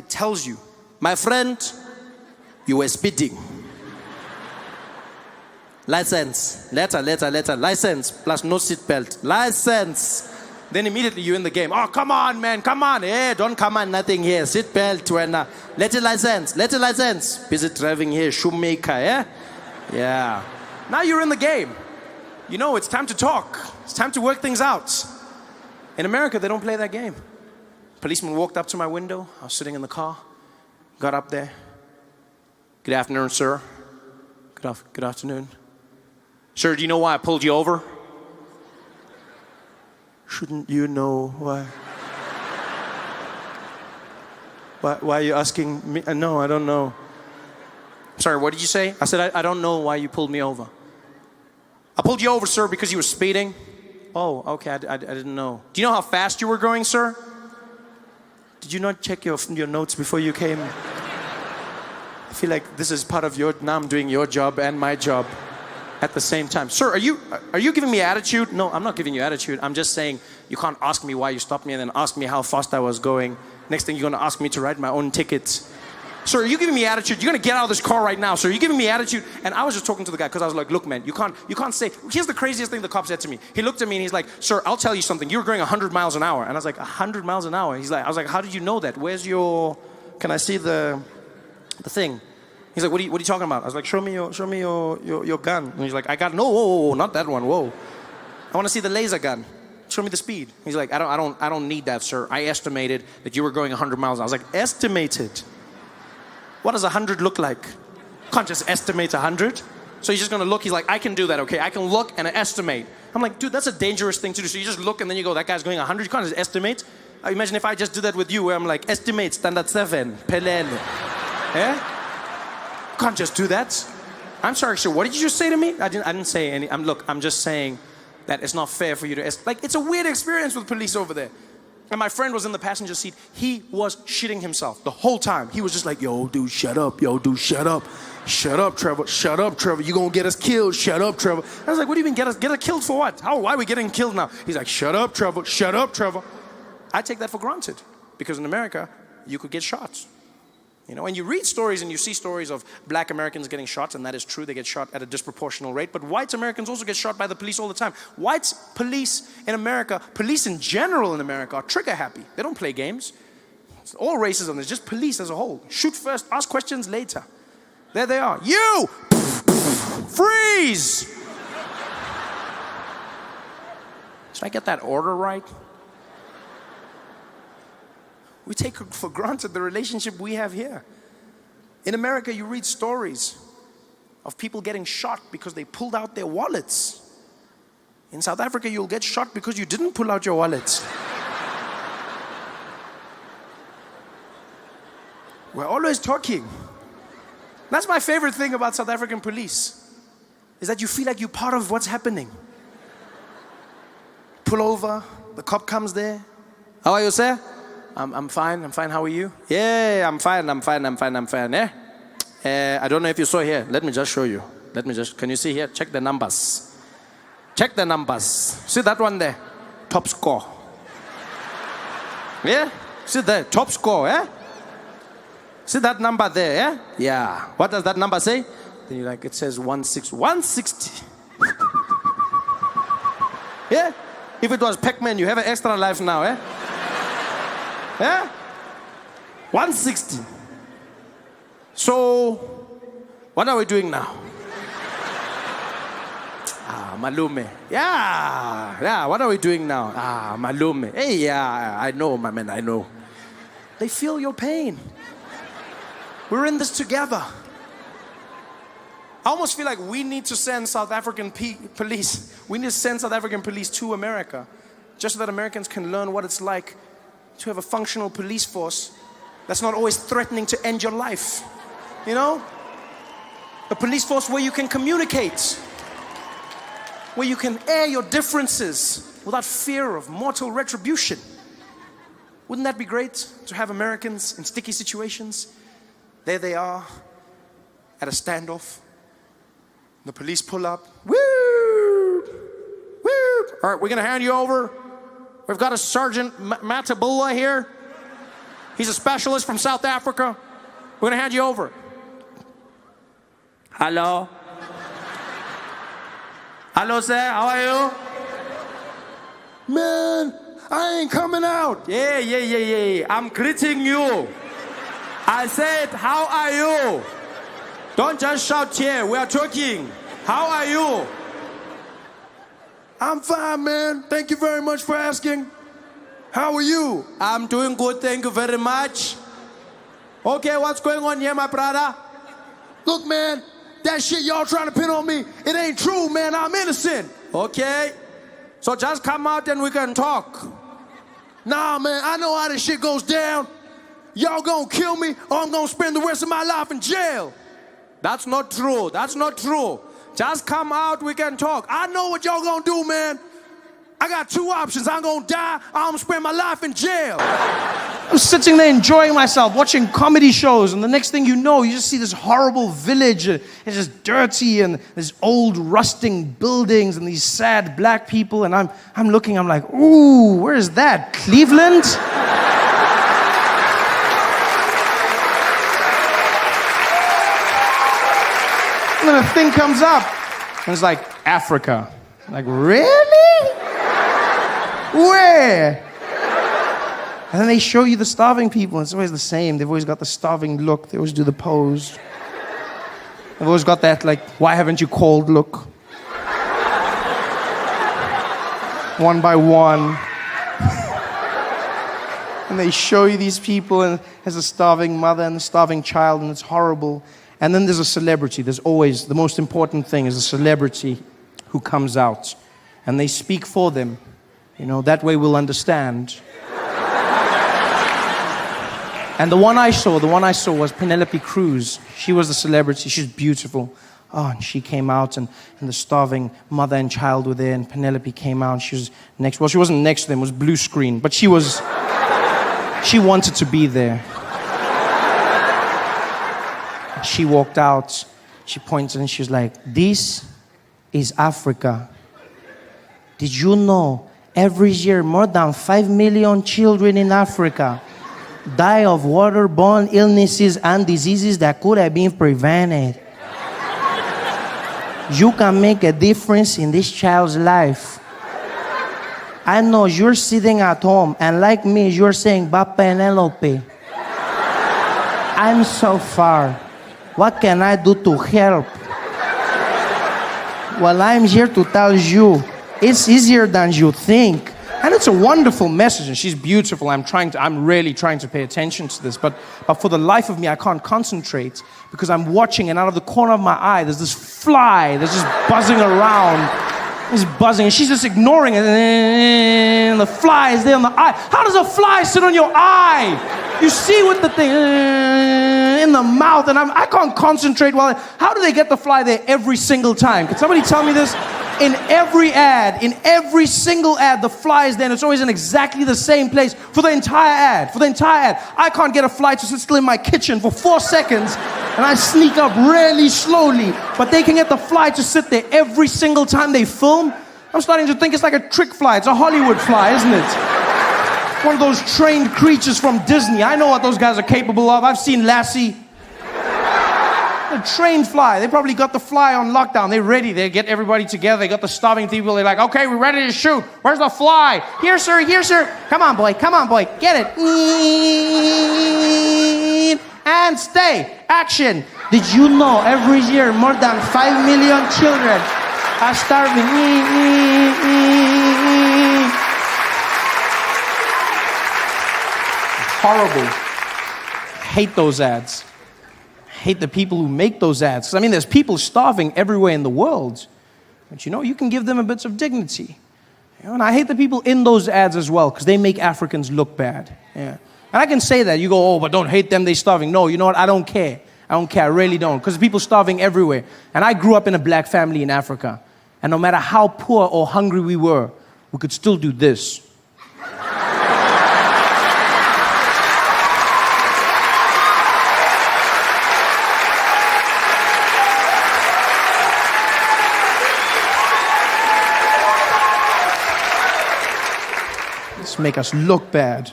It tells you, my friend, you were speeding. License, letter, license, plus no seatbelt, license. Then immediately you're in the game. Oh, come on, man, come on. Hey, don't come on, nothing here. Seatbelt, when letter license. Busy driving here, shoemaker, yeah? Yeah. Now you're in the game. You know, it's time to talk. It's time to work things out. In America, they don't play that game. Policeman walked up to my window. I was sitting in the car. Got up there. Good afternoon, sir. Good afternoon. Sir, do you know why I pulled you over? Shouldn't you know why? Why are you asking me? No, I don't know. Sorry, what did you say? I said, I don't know why you pulled me over. I pulled you over, sir, because you were speeding. Oh, okay, I didn't know. Do you know how fast you were going, sir? Did you not check your notes before you came? I feel like this is part of now I'm doing your job and my job at the same time. Sir, are you giving me attitude? No, I'm not giving you attitude. I'm just saying you can't ask me why you stopped me and then ask me how fast I was going. Next thing you're gonna ask me to write my own tickets. Sir, are you giving me attitude? You're gonna get out of this car right now, sir. Are you giving me attitude? And I was just talking to the guy because I was like, look, man, you can't say. Here's the craziest thing the cop said to me. He looked at me and he's like, sir, I'll tell you something. You were going 100 miles an hour. And I was like, 100 miles an hour? I was like, how did you know that? Where's can I see the thing? He's like, what are you talking about? I was like, show me your gun. And he's like, I got whoa, not that one, whoa. I want to see the laser gun. Show me the speed. He's like, I don't need that, sir. I estimated that you were going 100 miles. I was like, estimated? What does 100 look like? Can't just estimate 100. So he's just gonna look. He's like, I can do that, okay? I can look and estimate. I'm like, dude, that's a dangerous thing to do. So you just look and then you go, that guy's going 100. You can't just estimate. Imagine if I just did that with you, where I'm like, estimate standard 7, Penelope. Yeah? Can't just do that. I'm sorry, sir. What did you just say to me? I didn't say any. I'm just saying that it's not fair for you to it's a weird experience with police over there. And my friend was in the passenger seat. He was shitting himself the whole time. He was just like, yo, dude, shut up. Yo, dude, shut up. Shut up, Trevor. Shut up, Trevor. You're gonna get us killed. Shut up, Trevor. I was like, what do you mean get us killed for what? Why are we getting killed now? He's like, shut up, Trevor. Shut up, Trevor. I take that for granted because in America, you could get shot. You know, and you read stories and you see stories of black Americans getting shot, and that is true. They get shot at a disproportional rate. But white Americans also get shot by the police all the time. White police in America, police in general in America, are trigger happy. They don't play games. It's all racism. It's just police as a whole. Shoot first, ask questions later. There they are. You! Freeze! Did I get that order right? We take for granted the relationship we have here. In America, you read stories of people getting shot because they pulled out their wallets. In South Africa, you'll get shot because you didn't pull out your wallets. We're always talking. That's my favorite thing about South African police, is that you feel like you're part of what's happening. Pull over, the cop comes there. How are you, sir? I'm fine, how are you? Yeah, I'm fine, yeah? I don't know if you saw here. Let me just show you. Can you see here? Check the numbers. Check the numbers. See that one there? Top score. Yeah? See there? Top score, yeah? See that number there, yeah? Yeah. What does that number say? Then you're like, it says 160. Yeah? If it was Pac-Man, you have an extra life now, eh? Yeah? 160. So, what are we doing now? Malume. Yeah, what are we doing now? Malume. Hey, yeah, I know, my man, I know. They feel your pain. We're in this together. I almost feel like we need to send South African police. We need to send South African police to America, just so that Americans can learn what it's like to have a functional police force that's not always threatening to end your life. You know? A police force where you can communicate, where you can air your differences without fear of mortal retribution. Wouldn't that be great to have Americans in sticky situations? There they are at a standoff. The police pull up. Woo! Woo! All right, we're gonna hand you over. We've got a Sergeant Matabula here. He's a specialist from South Africa. We're gonna hand you over. Hello? Hello, sir, how are you? Man, I ain't coming out. Yeah. I'm greeting you. I said, how are you? Don't just shout here, we are talking. How are you? I'm fine, man. Thank you very much for asking. How are you? I'm doing good, thank you very much. Okay, what's going on here, my brother? Look, man, that shit y'all trying to pin on me, it ain't true, man. I'm innocent. Okay, so just come out and we can talk. Nah, man, I know how this shit goes down. Y'all gonna kill me or I'm gonna spend the rest of my life in jail. That's not true, that's not true. Just come out, we can talk. I know what y'all gonna do, man. I got two options. I'm gonna die or I'm gonna spend my life in jail. I'm sitting there enjoying myself, watching comedy shows, and the next thing you know, you just see this horrible village. It's just dirty, and there's old rusting buildings, and these sad black people, and I'm looking, I'm like, ooh, where is that? Cleveland? And then a thing comes up, and it's like, Africa. I'm like, really? Where? And then they show you the starving people, and it's always the same. They've always got the starving look. They always do the pose. They've always got that, like, why haven't you called look? One by one. And they show you these people, and there's a starving mother and a starving child, and it's horrible. And then there's a celebrity. There's always, the most important thing is a celebrity who comes out. And they speak for them. You know, that way we'll understand. And the one I saw was Penelope Cruz. She was the celebrity. She's beautiful. Oh, and she came out, and the starving mother and child were there, and Penelope came out, and she was next. Well, she wasn't next to them, it was blue screen, but she wanted to be there. She walked out, she pointed, and she was like, this is Africa. Did you know every year more than 5 million children in Africa die of waterborne illnesses and diseases that could have been prevented? You can make a difference in this child's life. I know you're sitting at home, and like me, you're saying, but Penelope, I'm so far. What can I do to help? Well, I'm here to tell you, it's easier than you think. And it's a wonderful message, and she's beautiful. I'm really trying to pay attention to this, but for the life of me, I can't concentrate because I'm watching, and out of the corner of my eye, there's this fly that's just buzzing around. It's buzzing, and she's just ignoring it, and the fly is there on the eye. How does a fly sit on your eye? You see with the thing in the mouth, and I can't concentrate how do they get the fly there every single time? Can somebody tell me this? In every ad, in every single ad, the fly is there, and it's always in exactly the same place for the entire ad. I can't get a fly to sit still in my kitchen for 4 seconds, and I sneak up really slowly. But they can get the fly to sit there every single time they film. I'm starting to think it's like a trick fly. It's a Hollywood fly, isn't it? One of those trained creatures from Disney. I know what those guys are capable of. I've seen Lassie. A trained fly. They probably got the fly on lockdown. They're ready. They get everybody together. They got the starving people. They're like, okay, we're ready to shoot. Where's the fly? Here, sir. Here, sir. Come on, boy. Get it. And stay. Action. Did you know every year more than 5 million children are starving? Horrible. Hate those ads. Hate the people who make those ads. 'Cause, I mean, there's people starving everywhere in the world. But you know, you can give them a bit of dignity. You know, and I hate the people in those ads as well, because they make Africans look bad. Yeah. And I can say that. You go, oh, but don't hate them, they're starving. No, you know what? I don't care. I really don't. Because people starving everywhere. And I grew up in a black family in Africa. And no matter how poor or hungry we were, we could still do this. Make us look bad.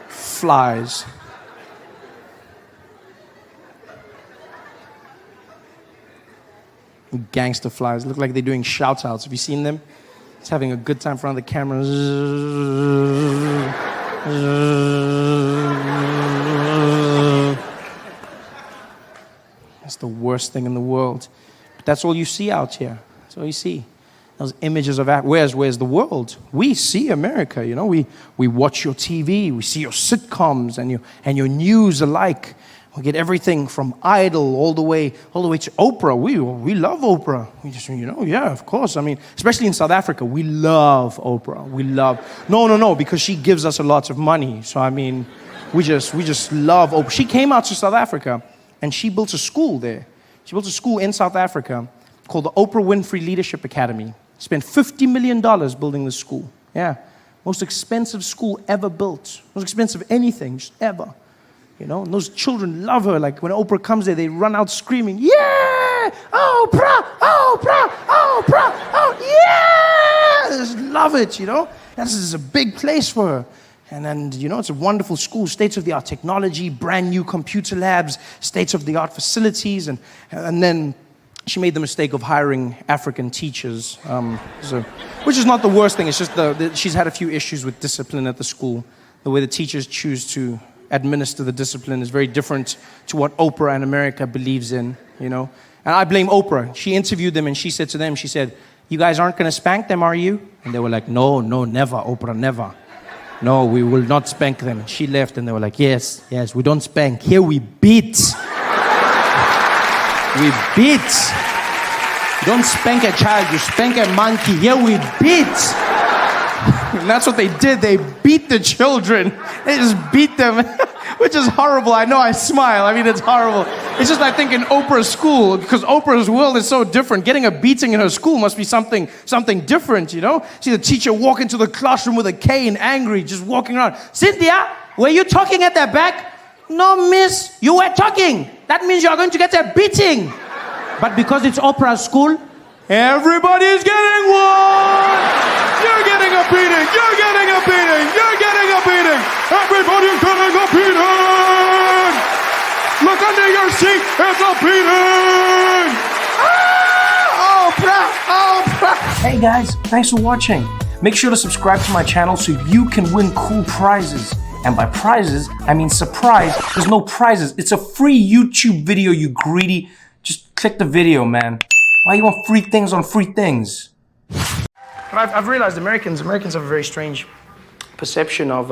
Flies. Gangster flies. Look like they're doing shout-outs. Have you seen them? It's having a good time in front of the camera. That's the worst thing in the world. But that's all you see out here. That's all you see. Those images of where's the world? We see America, you know. We watch your TV, we see your sitcoms and your news alike. We get everything from Idol all the way to Oprah. We love Oprah. We just, you know, yeah, of course. I mean, especially in South Africa, we love Oprah. We love no, because she gives us a lot of money. So I mean, we just love Oprah. She came out to South Africa and she built a school there. She built a school in South Africa called the Oprah Winfrey Leadership Academy. Spent $50 million building this school. Yeah, most expensive school ever built. Most expensive anything, just ever. You know, and those children love her. Like when Oprah comes there, they run out screaming, "Yeah! Oprah! Oprah! Oprah! Oh, yeah!" They just love it, you know. This is a big place for her. And then, you know, it's a wonderful school, state-of-the-art technology, brand new computer labs, state-of-the-art facilities. And then she made the mistake of hiring African teachers, which is not the worst thing. It's just she's had a few issues with discipline at the school. The way the teachers choose to administer the discipline is very different to what Oprah and America believes in, you know. And I blame Oprah. She interviewed them and she said to them, she said, "You guys aren't going to spank them, are you?" And they were like, no, never, Oprah, never. No, we will not spank them. And she left and they were like, yes, we don't spank. Here we beat. We beat. You don't spank a child, you spank a monkey. Here we beat. And that's what they did. They beat the children. They just beat them, which is horrible. I know, I smile. I mean, it's horrible. It's just, I think, in Oprah's school, because Oprah's world is so different. Getting a beating in her school must be something different, you know? See the teacher walk into the classroom with a cane, angry, just walking around. "Cynthia, were you talking at the back?" "No, miss, you were talking. That means you are going to get a beating." But because it's Oprah's school, everybody's getting one. You're getting a beating. You're getting a beating. You're getting a beating. Everybody's getting a beating. Look under your seat. It's a beating. Oprah. Hey guys, thanks for watching. Make sure to subscribe to my channel so you can win cool prizes. And by prizes, I mean surprise. There's no prizes. It's a free YouTube video, you greedy. Just click the video, man. Why you want free things on free things? But I've realized Americans have a very strange perception of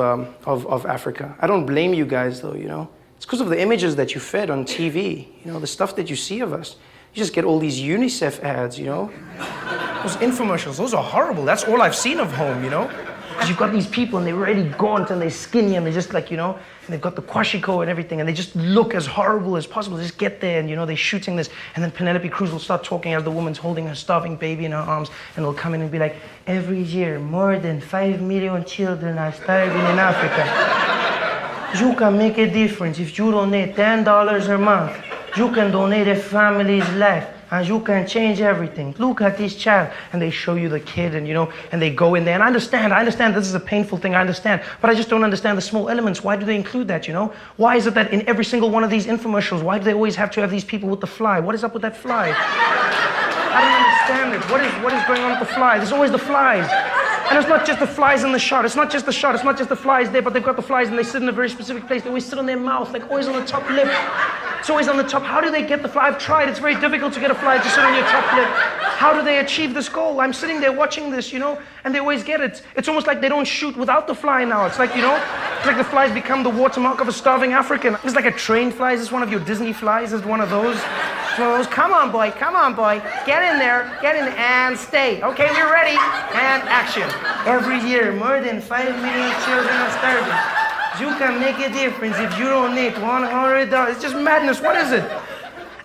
Africa. I don't blame you guys though, you know. It's because of the images that you fed on TV, you know, the stuff that you see of us. You just get all these UNICEF ads, you know. Those infomercials, those are horrible. That's all I've seen of home, you know. You've got these people and they're really gaunt and they're skinny and they're just like, you know, and they've got the kwashiko and everything and they just look as horrible as possible. They just get there and, you know, they're shooting this and then Penelope Cruz will start talking as the woman's holding her starving baby in her arms and they'll come in and be like, "Every year, more than 5 million children are starving in Africa. You can make a difference if you donate $10 a month. You can donate a family's life. And you can change everything. Look at this child." And they show you the kid and, you know, and they go in there. And I understand this is a painful thing, I understand. But I just don't understand the small elements. Why do they include that, you know? Why is it that in every single one of these infomercials, why do they always have to have these people with the fly? What is up with that fly? I don't understand it. What is going on with the fly? There's always the flies. And it's not just the flies in the shot. It's not just the shot. It's not just the flies there, but they've got the flies and they sit in a very specific place. They always sit on their mouth, like always on the top lip. It's always on the top. How do they get the fly? I've tried. It's very difficult to get a fly to sit on your top lip. How do they achieve this goal? I'm sitting there watching this, you know, and they always get it. It's almost like they don't shoot without the fly now. It's like, you know, it's like the flies become the watermark of a starving African. It's like a trained fly. Is this one of your Disney flies? Is it one of those? It's one of those. Come on, boy. Come on, boy. Get in there. Get in and stay. Okay, we're ready. And action. Every year, more than 5 million children are starving. You can make a difference if you donate $100. It's just madness. What is it?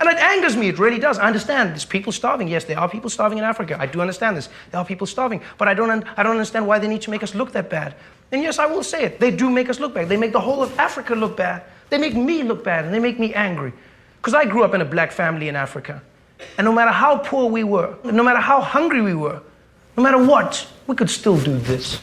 And it angers me. It really does. I understand. There's people starving. Yes, there are people starving in Africa. I do understand this. There are people starving. But I don't understand why they need to make us look that bad. And yes, I will say it. They do make us look bad. They make the whole of Africa look bad. They make me look bad, and they make me angry. Because I grew up in a black family in Africa. And no matter how poor we were, no matter how hungry we were, no matter what, we could still do this.